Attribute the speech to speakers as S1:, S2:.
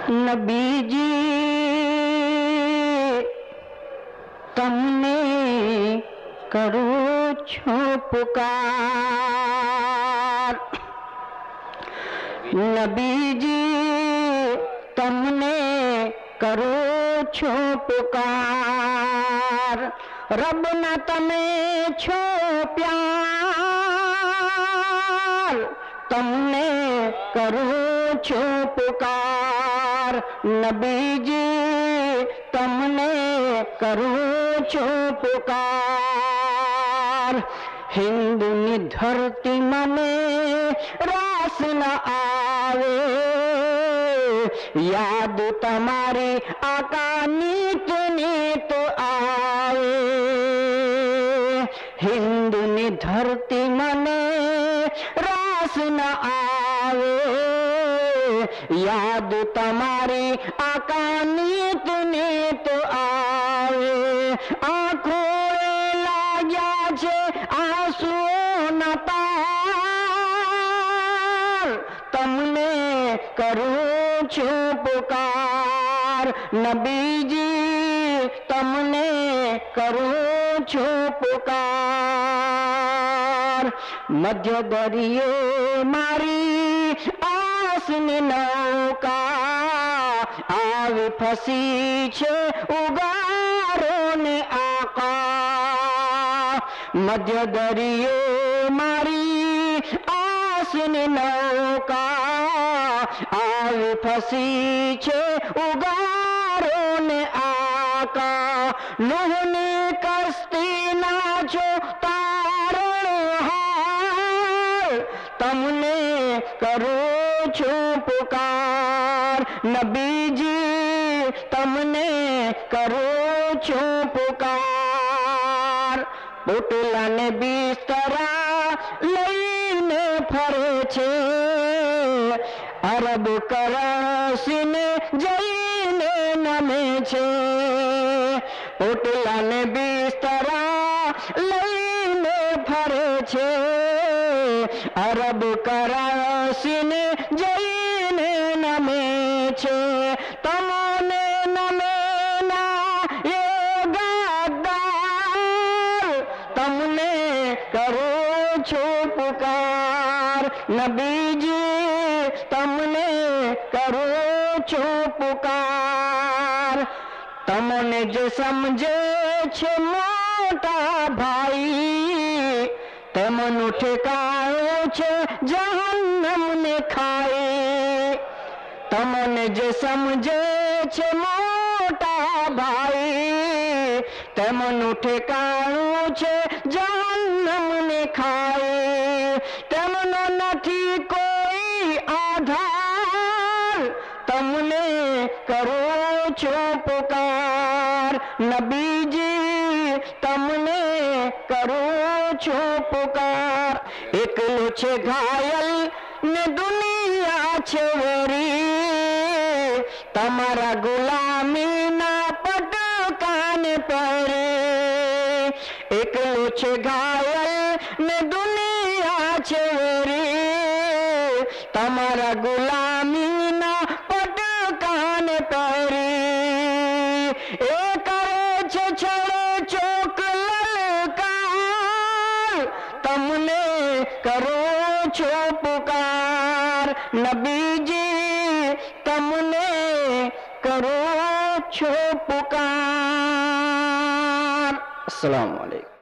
S1: नबी जी तमने करो छो पुकार। नबी जी तमने करो छो पुकार। रब न तमे छो प्यार, तमने करो छो पुकार। नबी जी तमने करो छो पुकार। हिंदुनी धरती मने रास न आवे, याद तमारी आका नीत नीत आवे। हिंदुनी धरती मने रास न आवे, याद तमारी आका नीत नीत आवे। आँखों लाग्या छे आंसू न तार, तमने करो छो पुकार। नबी जी तमने करो छो पुकार। मध्य दरिये मारी आसनी नौका, આવી ફસી છે ઉગારો ને આકા। મધ્ય દરિયો મારી આસની નૌકા, આવી ફસી છે ઉગારો ને આકા। નૂહની કસ્તી ના છો તારણહાર, તમને કરો છો પુકાર। नबी जी तमने करो छो पुकार। पोटला ने बिस्तरा लईने फरे छे, अरब करसी ने जईने नमे छे। पोटला ने बिस्तरा लईने फरे छे, अरब करसी ने जईने नमे छे। तमने नमे ना ये गद्दार, तमने करो छो पुकार। नबी जी तमने करो छो पुकार। तमने जो समझे छे मोटा भाई, तेमनु ठेकाणो छे जहन्नम ने खाई। तमने जे समझे छे मोटा भाई, तेमनु ठेकाणो छे जहन्नम ने खाई। तेमनो नथी कोई आधार, तमने करो छो पुकार। नबी जी तमने करो छो पुकार। एकलो छे घायल ने दुनिया छे वेरी, तमारा गुलामी ना पटकान परे। एकलो छे घायल ने दुनिया छे वेरी, तमारा गुलामी ना पटकान परे। ए करे छे छड़े चोक ललकार, तमने करो छो पुकार। नबी जी तमने करो छो पुकार। अस्सलाम वालेकुम।